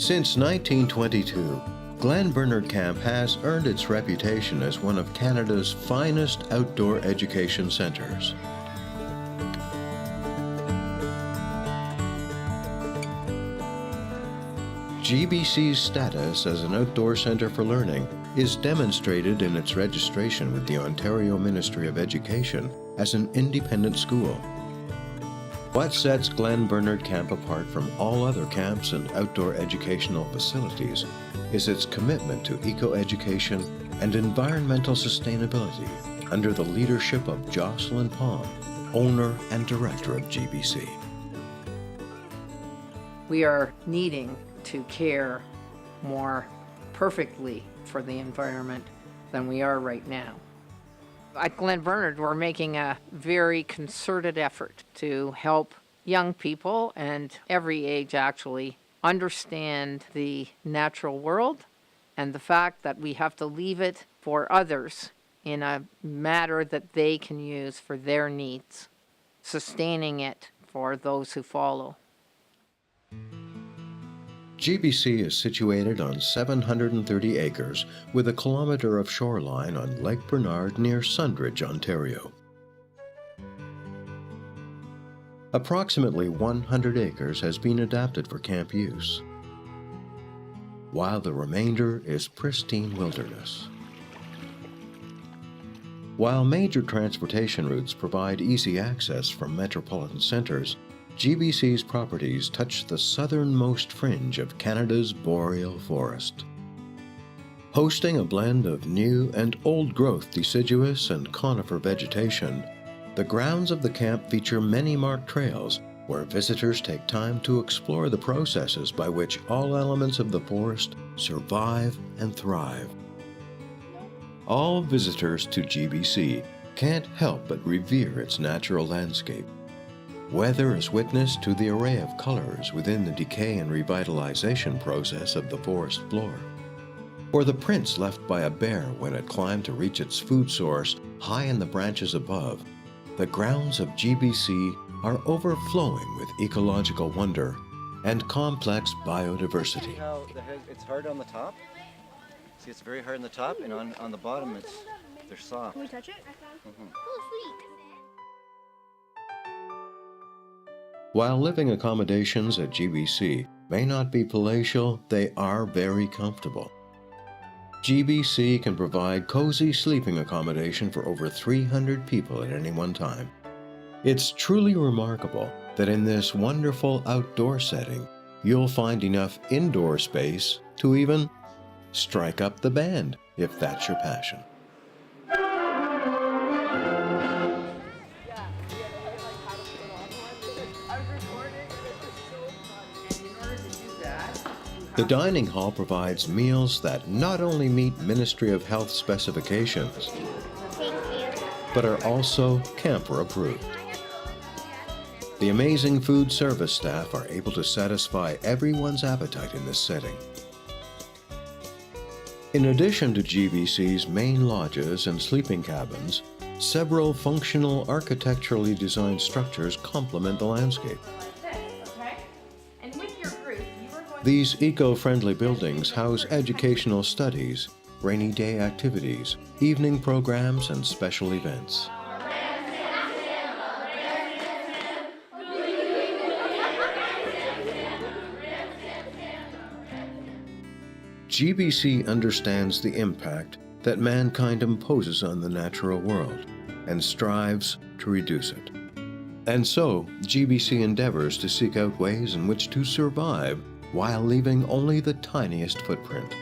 Since 1922, Glen Camp has earned its reputation as one of Canada's finest outdoor education centres. GBC's status as an outdoor centre for learning is demonstrated in its registration with the Ontario Ministry of Education as an independent school. What sets Glen Camp apart from all other camps and outdoor educational facilities is its commitment to eco-education and environmental sustainability under the leadership of Jocelyn Palm, owner and director of GBC. We are needing to care more perfectly for the environment than we are right now. At Glen Bernard, we're making a very concerted effort to help young people, and every age actually, understand the natural world and the fact that we have to leave it for others in a matter that they can use for their needs, sustaining it for those who follow. GBC is situated on 730 acres with a kilometre of shoreline on Lake Bernard near Sundridge, Ontario. Approximately 100 acres has been adapted for camp use, while the remainder is pristine wilderness. While major transportation routes provide easy access from metropolitan centres, GBC's properties touch the southernmost fringe of Canada's boreal forest. Hosting a blend of new and old-growth deciduous and conifer vegetation, the grounds of the camp feature many marked trails where visitors take time to explore the processes by which all elements of the forest survive and thrive. All visitors to GBC can't help but revere its natural landscape, whether as witness to the array of colors within the decay and revitalization process of the forest floor, or the prints left by a bear when it climbed to reach its food source high in the branches above. The grounds of GBC are overflowing with ecological wonder and complex biodiversity. See how it's hard on the top? See, it's very hard on the top, and on the bottom they're soft. Can we touch it? Oh, sweet. While living accommodations at GBC may not be palatial, they are very comfortable. GBC can provide cozy sleeping accommodation for over 300 people at any one time. It's truly remarkable that in this wonderful outdoor setting, you'll find enough indoor space to even strike up the band, if that's your passion. The dining hall provides meals that not only meet Ministry of Health specifications, but are also camper approved. The amazing food service staff are able to satisfy everyone's appetite in this setting. In addition to GBC's main lodges and sleeping cabins, several functional architecturally designed structures complement the landscape. These eco-friendly buildings house educational studies, rainy day activities, evening programs, and special events. GBC understands the impact that mankind imposes on the natural world and strives to reduce it. And so, GBC endeavors to seek out ways in which to survive while leaving only the tiniest footprint.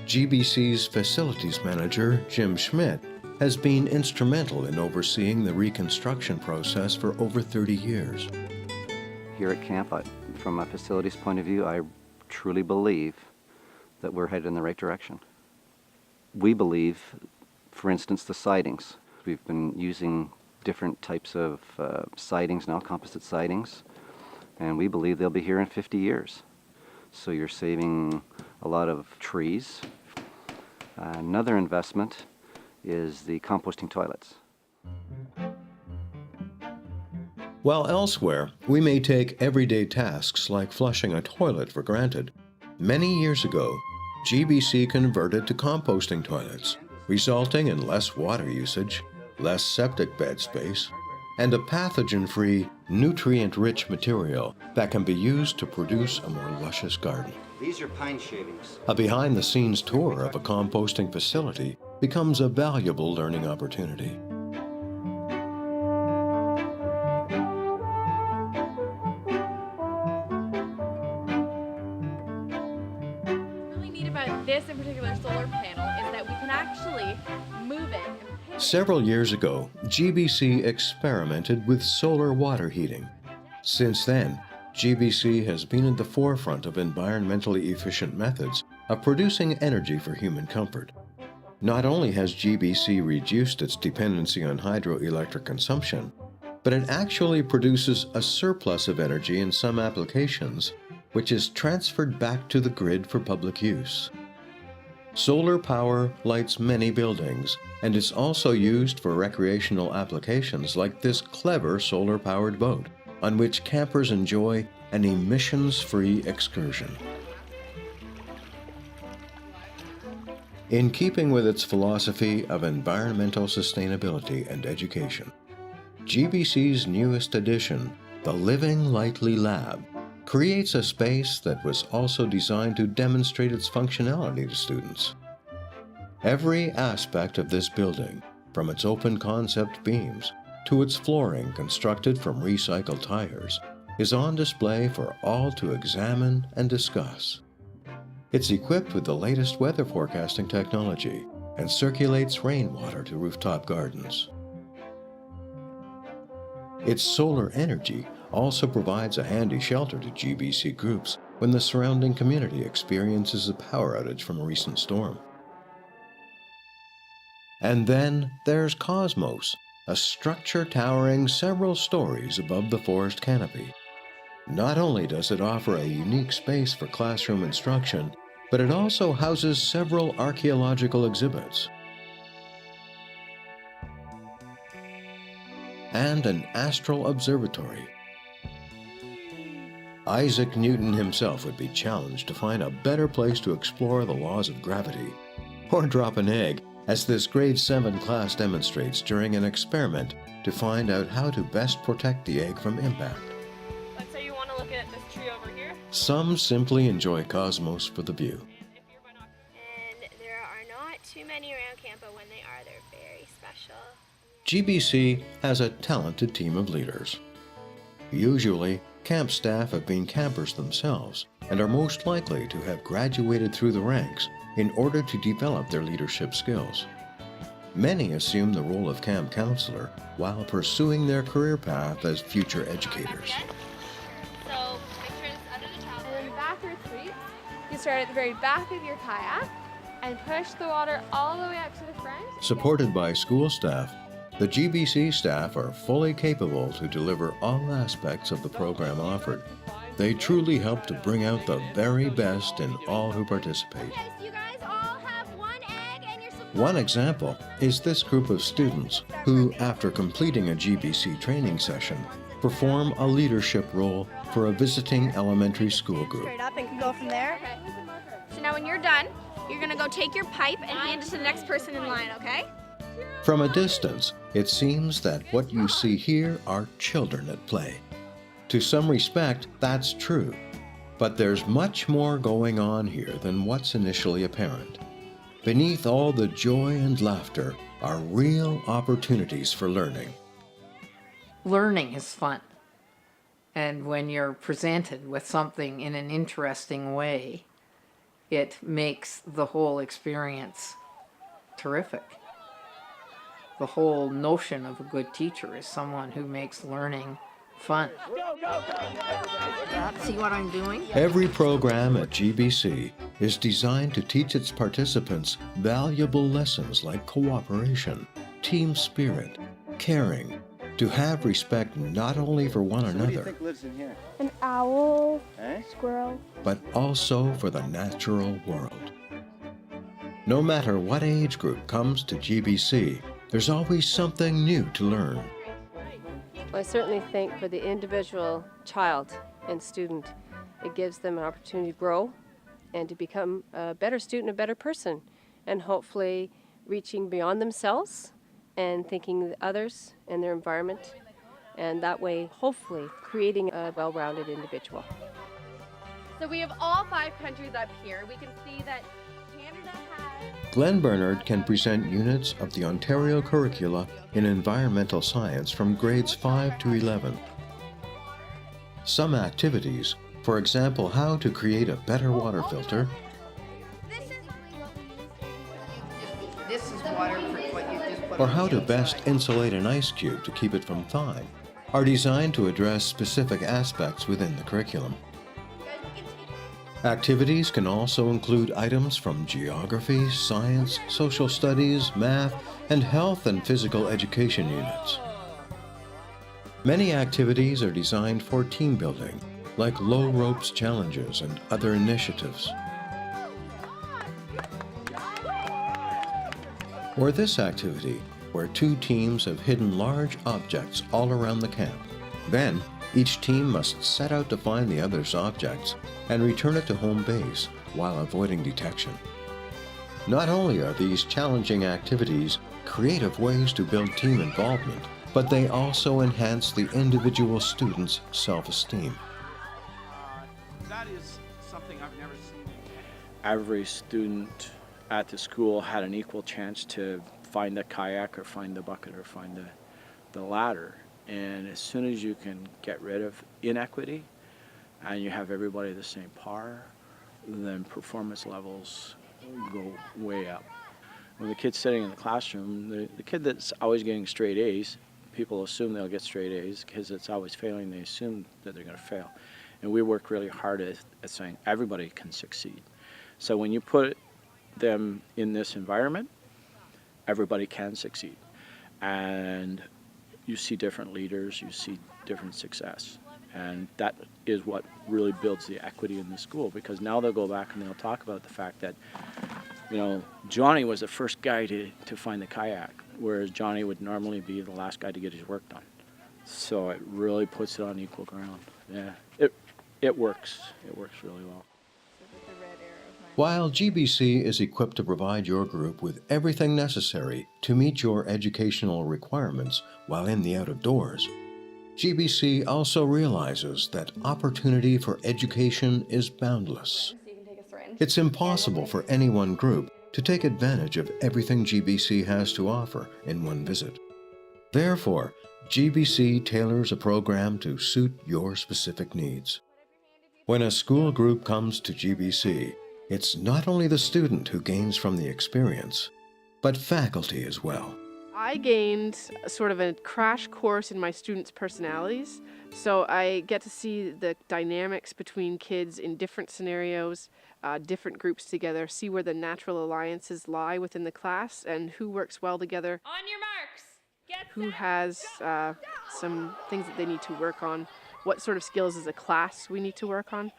GBC's facilities manager, Jim Schmidt, has been instrumental in overseeing the reconstruction process for over 30 years. Here at camp, from a facilities point of view, I truly believe that we're headed in the right direction. We believe, for instance, the sidings. We've been using different types of sidings now, composite sidings, and we believe they'll be here in 50 years. So you're saving a lot of trees. Another investment is the composting toilets. While elsewhere, we may take everyday tasks like flushing a toilet for granted, Many years ago, GBC converted to composting toilets, resulting in less water usage, less septic bed space, and a pathogen-free, nutrient-rich material that can be used to produce a more luscious garden. These are pine shavings. A behind-the-scenes tour of a composting facility becomes a valuable learning opportunity. What's really neat about this in particular solar panel is that we can actually move it. Several years ago, GBC experimented with solar water heating. Since then, GBC has been at the forefront of environmentally efficient methods of producing energy for human comfort. Not only has GBC reduced its dependency on hydroelectric consumption, but it actually produces a surplus of energy in some applications, which is transferred back to the grid for public use. Solar power lights many buildings and is also used for recreational applications like this clever solar-powered boat, on which campers enjoy an emissions-free excursion. In keeping with its philosophy of environmental sustainability and education, GBC's newest addition, the Living Lightly Lab, creates a space that was also designed to demonstrate its functionality to students. Every aspect of this building, from its open concept beams to its flooring constructed from recycled tires, is on display for all to examine and discuss. It's equipped with the latest weather forecasting technology and circulates rainwater to rooftop gardens. Its solar energy also provides a handy shelter to GBC groups when the surrounding community experiences a power outage from a recent storm. And then there's Cosmos, a structure towering several stories above the forest canopy. Not only does it offer a unique space for classroom instruction, but it also houses several archaeological exhibits and an astral observatory. Isaac Newton himself would be challenged to find a better place to explore the laws of gravity, or drop an egg, as this grade 7 class demonstrates during an experiment to find out how to best protect the egg from impact. Let's say you want to look at this tree over here. Some simply enjoy Cosmos for the view. And there are not too many around camp, but when they are, they're very special. GBC has a talented team of leaders. Usually, camp staff have been campers themselves and are most likely to have graduated through the ranks in order to develop their leadership skills. Many assume the role of camp counselor while pursuing their career path as future educators. So make sure it's under the towel. And then backward sweep. You start at the very back of your kayak and push the water all the way up to the front. Supported by school staff, the GBC staff are fully capable to deliver all aspects of the program offered. They truly help to bring out the very best in all who participate. Okay, so you guys all have one egg and you're supposed One example is this group of students who, after completing a GBC training session, perform a leadership role for a visiting elementary school group. straight up and can go from there. So now when you're done, you're gonna go take your pipe and hand it to the next person in line, okay? From a distance, it seems that what you see here are children at play. To some respect, that's true. But there's much more going on here than what's initially apparent. Beneath all the joy and laughter are real opportunities for learning. Learning is fun. And when you're presented with something in an interesting way, it makes the whole experience terrific. The whole notion of a good teacher is someone who makes learning fun. See what I'm doing? Every program at GBC is designed to teach its participants valuable lessons like cooperation, team spirit, caring, to have respect not only for one What do you another, think lives in here? An owl, Eh? squirrel. but also for the natural world. No matter what age group comes to GBC, there's always something new to learn. I certainly think for the individual child and student, it gives them an opportunity to grow and to become a better student, a better person, and hopefully reaching beyond themselves and thinking of others and their environment, and that way hopefully creating a well-rounded individual. So we have all 5 countries up here. We can see that Canada has... Glen Bernard can present units of the Ontario curricula in environmental science from grades 5 to 11. Some activities, for example, how to create a better water filter, This is water for what you just put or on how the to best inside. insulate an ice cube to keep it from thawing, are designed to address specific aspects within the curriculum. Activities can also include items from geography, science, social studies, math, and health and physical education units. Many activities are designed for team building, like low ropes challenges and other initiatives. Or this activity, where 2 teams have hidden large objects all around the camp. Then, each team must set out to find the other's objects and return it to home base while avoiding detection. Not only are these challenging activities creative ways to build team involvement, but they also enhance the individual student's self-esteem. That is something I've never seen. Every student at the school had an equal chance to find a kayak or find the bucket or find the ladder. And as soon as you can get rid of inequity and you have everybody the same par, then performance levels go way up. When the kid's sitting in the classroom, the kid that's always getting straight A's, people assume they'll get straight A's. The kids that's always failing, they assume that they're going to fail. And we work really hard at saying everybody can succeed. So when you put them in this environment, everybody can succeed. And you see different leaders, you see different success. And that is what really builds the equity in the school, because now they'll go back and they'll talk about the fact that, you know, Johnny was the first guy to find the kayak, whereas Johnny would normally be the last guy to get his work done. So it really puts it on equal ground. Yeah, it works. It works really well. While GBC is equipped to provide your group with everything necessary to meet your educational requirements while in the out-of-doors, GBC also realizes that opportunity for education is boundless. It's impossible for any one group to take advantage of everything GBC has to offer in one visit. Therefore, GBC tailors a program to suit your specific needs. When a school group comes to GBC, it's not only the student who gains from the experience, but faculty as well. I gained sort of a crash course in my students' personalities, so I get to see the dynamics between kids in different scenarios, different groups together, see where the natural alliances lie within the class and who works well together. On your marks. Get Who set, has go. some things that they need to work on, what sort of skills as a class we need to work on.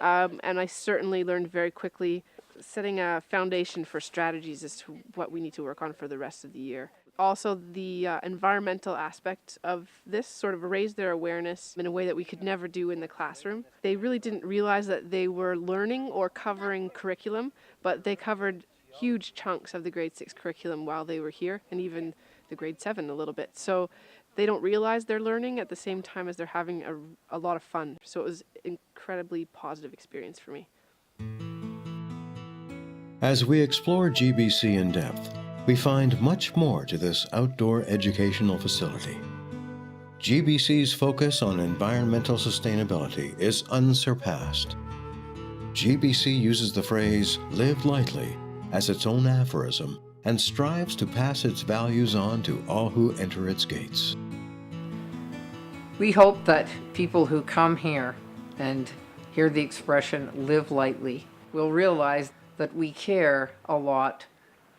And I certainly learned very quickly setting a foundation for strategies as to what we need to work on for the rest of the year. Also, the environmental aspect of this sort of raised their awareness in a way that we could never do in the classroom. They really didn't realize that they were learning or covering curriculum, but they covered huge chunks of the grade 6 curriculum while they were here, and even the grade 7 a little bit. So they don't realize they're learning at the same time as they're having a lot of fun. So it was an incredibly positive experience for me. As we explore GBC in depth, we find much more to this outdoor educational facility. GBC's focus on environmental sustainability is unsurpassed. GBC uses the phrase "live lightly" as its own aphorism and strives to pass its values on to all who enter its gates. We hope that people who come here and hear the expression "live lightly" will realize that we care a lot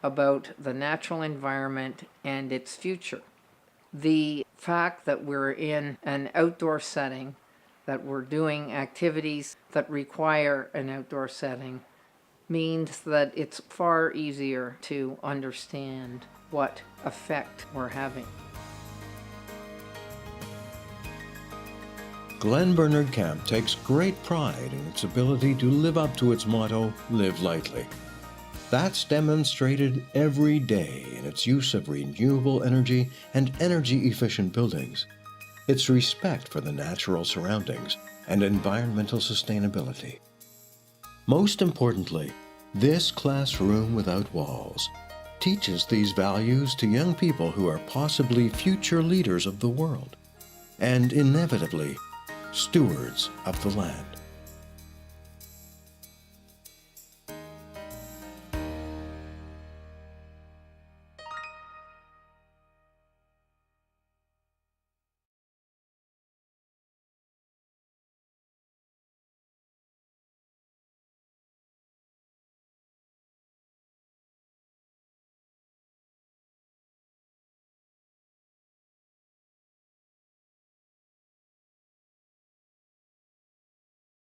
about the natural environment and its future. The fact that we're in an outdoor setting, that we're doing activities that require an outdoor setting, means that it's far easier to understand what effect we're having. Glen Bernard Camp takes great pride in its ability to live up to its motto, Live Lightly. That's demonstrated every day in its use of renewable energy and energy-efficient buildings, its respect for the natural surroundings, and environmental sustainability. Most importantly, this classroom without walls teaches these values to young people who are possibly future leaders of the world and inevitably stewards of the land.